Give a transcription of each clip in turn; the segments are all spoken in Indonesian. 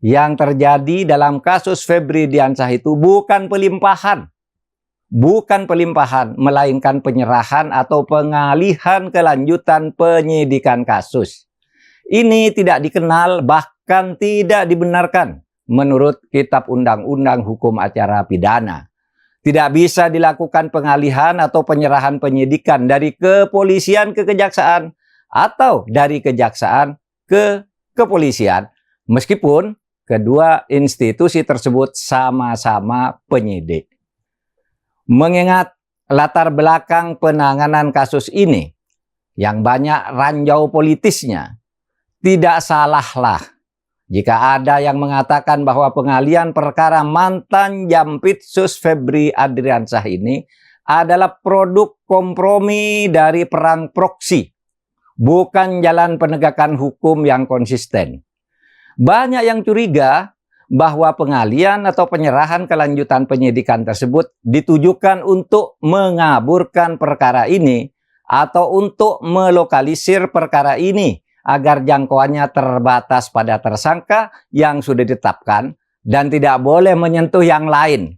Yang terjadi dalam kasus Febri Diansyah itu bukan pelimpahan. Bukan pelimpahan, melainkan penyerahan atau pengalihan kelanjutan penyidikan kasus. Ini tidak dikenal, bahkan tidak dibenarkan menurut Kitab Undang-Undang Hukum Acara Pidana. Tidak bisa dilakukan pengalihan atau penyerahan penyidikan dari kepolisian ke kejaksaan atau dari kejaksaan ke kepolisian, meskipun kedua institusi tersebut sama-sama penyidik. Mengingat latar belakang penanganan kasus ini yang banyak ranjau politisnya, tidak salahlah jika ada yang mengatakan bahwa pengalihan perkara mantan Jampitsus Febri Adriansyah ini adalah produk kompromi dari perang proksi, bukan jalan penegakan hukum yang konsisten. Banyak yang curiga bahwa pengalihan atau penyerahan kelanjutan penyidikan tersebut ditujukan untuk mengaburkan perkara ini atau untuk melokalisir perkara ini agar jangkauannya terbatas pada tersangka yang sudah ditetapkan dan tidak boleh menyentuh yang lain.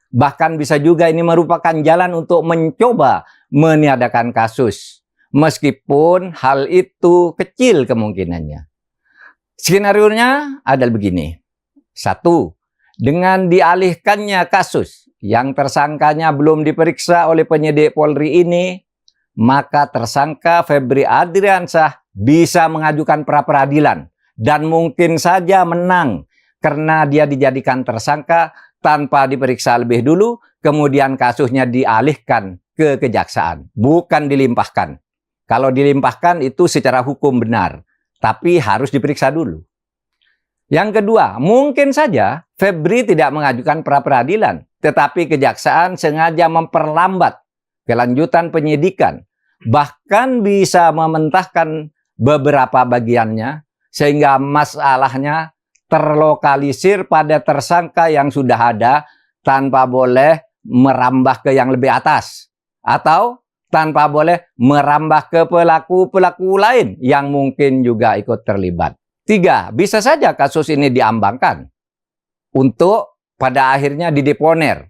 Bahkan bisa juga ini merupakan jalan untuk mencoba meniadakan kasus, meskipun hal itu kecil kemungkinannya. Skenarionya adalah begini. 1. Dengan dialihkannya kasus yang tersangkanya belum diperiksa oleh penyidik Polri ini, maka tersangka Febri Adriansyah bisa mengajukan pra-peradilan dan mungkin saja menang karena dia dijadikan tersangka tanpa diperiksa lebih dulu, kemudian kasusnya dialihkan ke kejaksaan, bukan dilimpahkan. Kalau dilimpahkan itu secara hukum benar, tapi harus diperiksa dulu. Yang kedua, mungkin saja Febri tidak mengajukan pra-peradilan, tetapi kejaksaan sengaja memperlambat kelanjutan penyidikan, bahkan bisa mementahkan beberapa bagiannya, sehingga masalahnya terlokalisir pada tersangka yang sudah ada tanpa boleh merambah ke yang lebih atas, atau tanpa boleh merambah ke pelaku-pelaku lain yang mungkin juga ikut terlibat. 3. Bisa saja kasus ini diambangkan untuk pada akhirnya dideponer.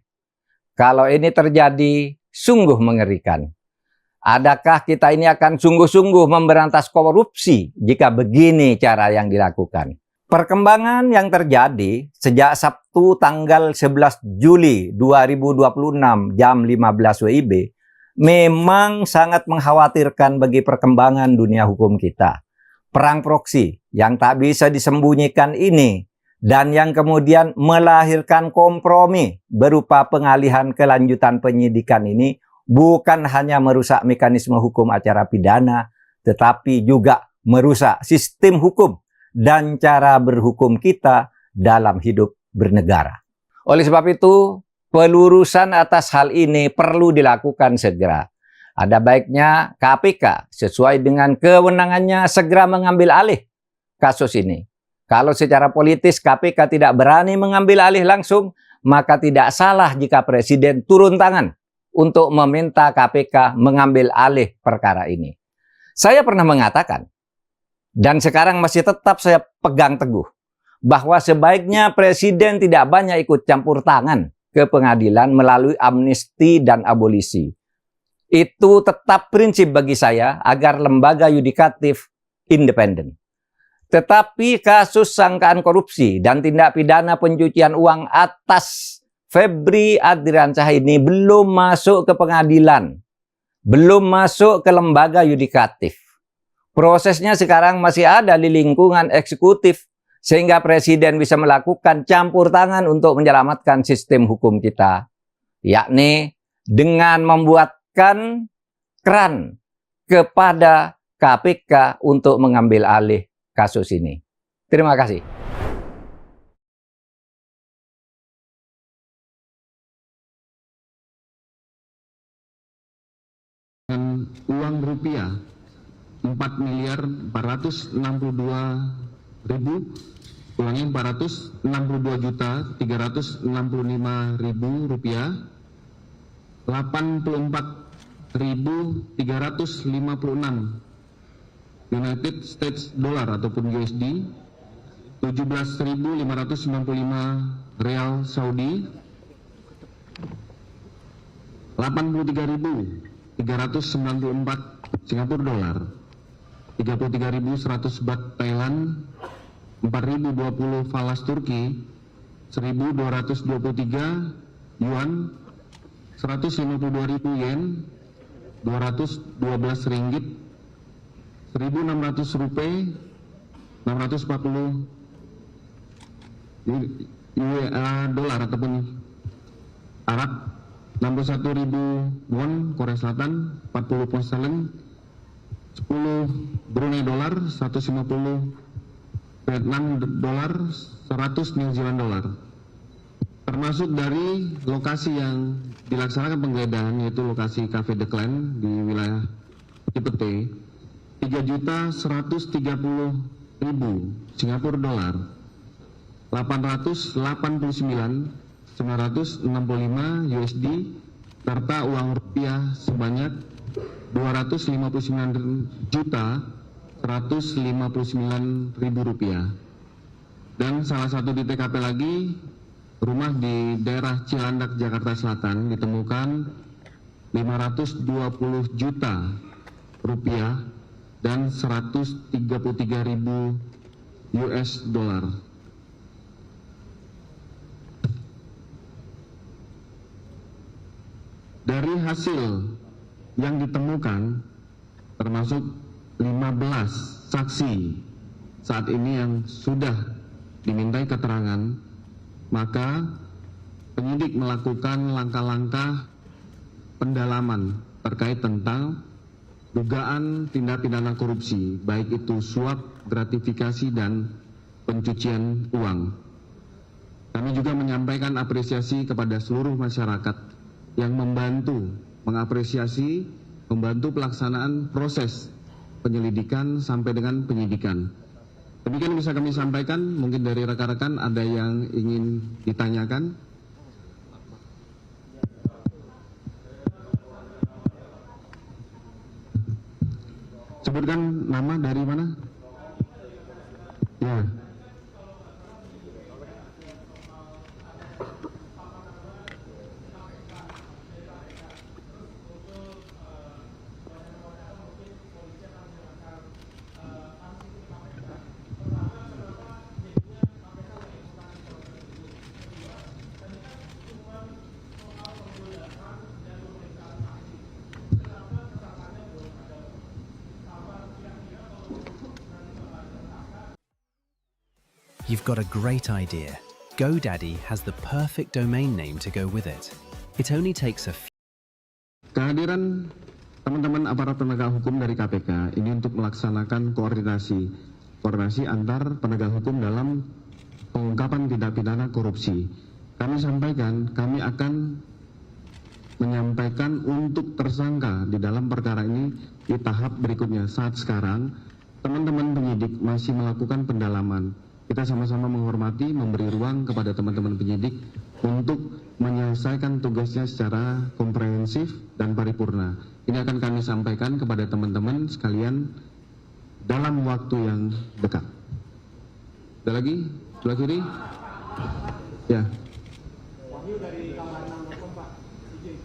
Kalau ini terjadi, sungguh mengerikan. Adakah kita ini akan sungguh-sungguh memberantas korupsi jika begini cara yang dilakukan? Perkembangan yang terjadi sejak Sabtu tanggal 11 Juli 2026 jam 15 WIB memang sangat mengkhawatirkan bagi perkembangan dunia hukum kita. Perang proksi yang tak bisa disembunyikan ini dan yang kemudian melahirkan kompromi berupa pengalihan kelanjutan penyidikan ini bukan hanya merusak mekanisme hukum acara pidana, tetapi juga merusak sistem hukum dan cara berhukum kita dalam hidup bernegara. Oleh sebab itu, pelurusan atas hal ini perlu dilakukan segera. Ada baiknya KPK sesuai dengan kewenangannya segera mengambil alih kasus ini. Kalau secara politis KPK tidak berani mengambil alih langsung, maka tidak salah jika Presiden turun tangan untuk meminta KPK mengambil alih perkara ini. Saya pernah mengatakan, dan sekarang masih tetap saya pegang teguh, bahwa sebaiknya Presiden tidak banyak ikut campur tangan ke pengadilan melalui amnesti dan abolisi. Itu tetap prinsip bagi saya agar lembaga yudikatif independen. Tetapi kasus sangkaan korupsi dan tindak pidana pencucian uang atas Febri Adriansyah ini belum masuk ke pengadilan, belum masuk ke lembaga yudikatif. Prosesnya sekarang masih ada di lingkungan eksekutif, sehingga Presiden bisa melakukan campur tangan untuk menyelamatkan sistem hukum kita, yakni dengan membuatkan keran kepada KPK untuk mengambil alih kasus ini. Terima kasih. Uang rupiah 4.462.000, ulangi 462.365.000 rupiah, 84.356 United States Dollar ataupun USD, 17.595 real Saudi, 83.394 Singapura dolar, 33.100 baht Thailand, 4.020 falas Turki, 1.223 yuan, 152.000 yen, 212 ringgit, 1.600 rupiah, 640 dolar ataupun Arab, 61.000 won Korea Selatan, 40 pound sterling, 10 Brunei dolar, 150 Vietnam dolar, 100 New Zealand dolar. Termasuk dari lokasi yang dilaksanakan penggeledahan, yaitu lokasi Cafe The Clan di wilayah Cipete, 3.130.000 Singapura dolar, 889.965 USD, serta uang rupiah sebanyak 259.159.000 rupiah. Dan salah satu di TKP lagi, rumah di daerah Cilandak, Jakarta Selatan, ditemukan 520 juta rupiah dan 133.000 US dollar. Dari hasil yang ditemukan, termasuk 15 saksi saat ini yang sudah dimintai keterangan, maka penyidik melakukan langkah-langkah pendalaman terkait tentang dugaan tindak pidana korupsi, baik itu suap, gratifikasi, dan pencucian uang. Kami juga menyampaikan apresiasi kepada seluruh masyarakat yang membantu mengapresiasi, membantu pelaksanaan proses penyelidikan sampai dengan penyidikan. Demikian bisa kami sampaikan. Mungkin dari rekan-rekan ada yang ingin ditanyakan. Sebutkan nama, dari mana? Ya. You've got a great idea. GoDaddy has the perfect domain name to go with it. It only takes a few. Kehadiran teman-teman aparat penegak hukum dari KPK ini untuk melaksanakan koordinasi antar penegak hukum dalam pengungkapan tindak pidana korupsi. Kami sampaikan, kami akan menyampaikan untuk tersangka di dalam perkara ini di tahap berikutnya. Saat sekarang, teman-teman penyidik masih melakukan pendalaman. Kita sama-sama menghormati, memberi ruang kepada teman-teman penyidik untuk menyelesaikan tugasnya secara komprehensif dan paripurna. Ini akan kami sampaikan kepada teman-teman sekalian dalam waktu yang dekat. Ada lagi? Sebelah kiri? Ya. Wahyu dari kamar 6.com, Pak. Izin.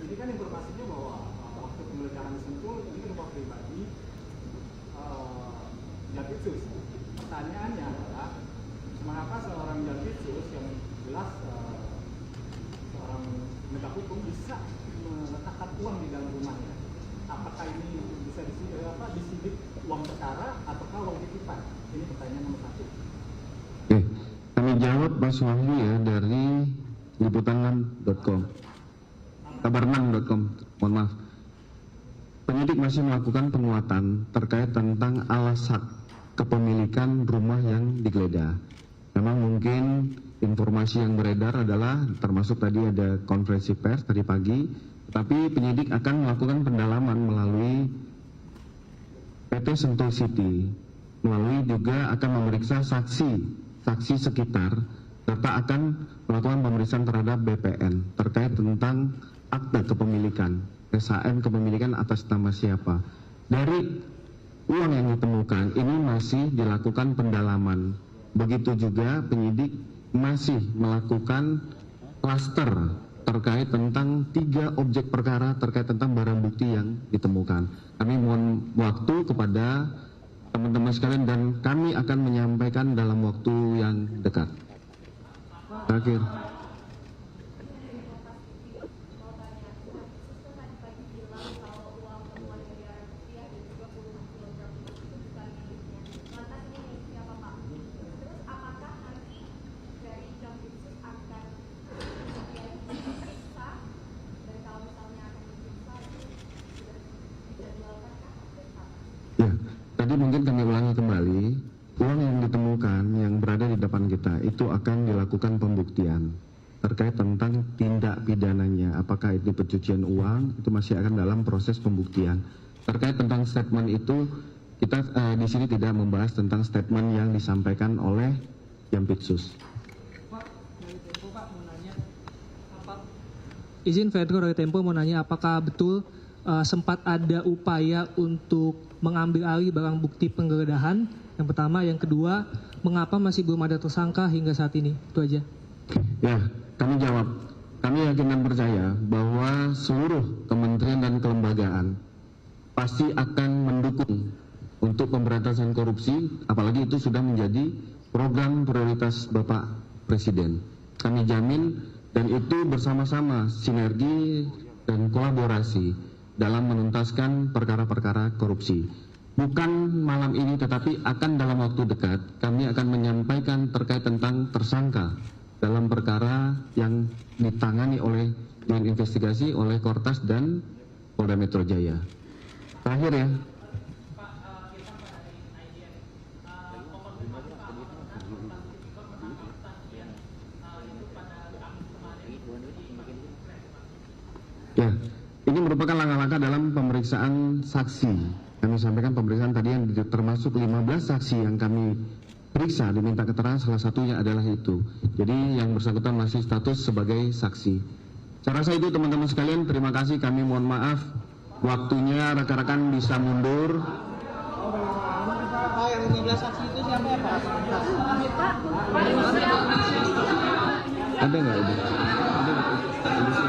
Ini kan informasinya bahwa waktu penggeledahan Sentul ini rumah pribadi Jampitsus. Pertanyaannya adalah, mengapa seorang Jampitsus yang jelas seorang penegak hukum bisa meletakkan uang di dalam rumahnya? Apakah ini bisa disidik uang perkara ataukah uang titipan? Ini pertanyaan nomor 1. Oke, kami jawab Mas Wahyu ya dari liputan6.com, kabar6.com, mohon maaf. Penyidik masih melakukan penguatan terkait tentang alas hak kepemilikan rumah yang digeledah. Memang mungkin informasi yang beredar adalah, termasuk tadi ada konferensi pers tadi pagi, tapi penyidik akan melakukan pendalaman melalui PT Sentul City, melalui juga akan memeriksa saksi sekitar, serta akan melakukan pemeriksaan terhadap BPN terkait tentang akte kepemilikan, SHM kepemilikan atas nama siapa. Dari uang yang ditemukan ini masih dilakukan pendalaman Begitu juga penyidik masih melakukan klaster terkait tentang 3 objek perkara terkait tentang barang bukti yang ditemukan. Kami mohon waktu kepada teman-teman sekalian dan kami akan menyampaikan dalam waktu yang dekat. Terakhir. Ya, tadi mungkin kami ulangi kembali, uang yang ditemukan yang berada di depan kita itu akan dilakukan pembuktian terkait tentang tindak pidananya, apakah itu pencucian uang, itu masih akan dalam proses pembuktian. Terkait tentang statement itu, kita di sini tidak membahas tentang statement yang disampaikan oleh Jampitsus. Pak, dari Tempo Pak mau nanya, izin Fedro dari Tempo mau nanya apakah betul sempat ada upaya untuk mengambil alih barang bukti penggeledahan? Yang pertama, yang kedua, mengapa masih belum ada tersangka hingga saat ini? Itu aja. Ya, kami jawab. Kami yakin dan percaya bahwa seluruh kementerian dan kelembagaan pasti akan mendukung untuk pemberantasan korupsi, apalagi itu sudah menjadi program prioritas Bapak Presiden. Kami jamin dan itu bersama-sama sinergi dan kolaborasi dalam menuntaskan perkara-perkara korupsi. Bukan malam ini tetapi akan dalam waktu dekat kami akan menyampaikan terkait tentang tersangka dalam perkara yang ditangani oleh Dirjen Investigasi oleh Kortas dan Polda Metro Jaya. Terakhir ya. Ya, ini merupakan langkah-langkah dalam pemeriksaan saksi. Kami sampaikan pemeriksaan tadi yang termasuk 15 saksi yang kami periksa diminta keterangan, salah satunya adalah itu. Jadi yang bersangkutan masih status sebagai saksi. Saya rasa itu teman-teman sekalian, terima kasih, kami mohon maaf waktunya rekan-rekan bisa mundur. Pak, yang 15 saksi itu siapa ya Pak? Ada nggak ini? Ada nggak?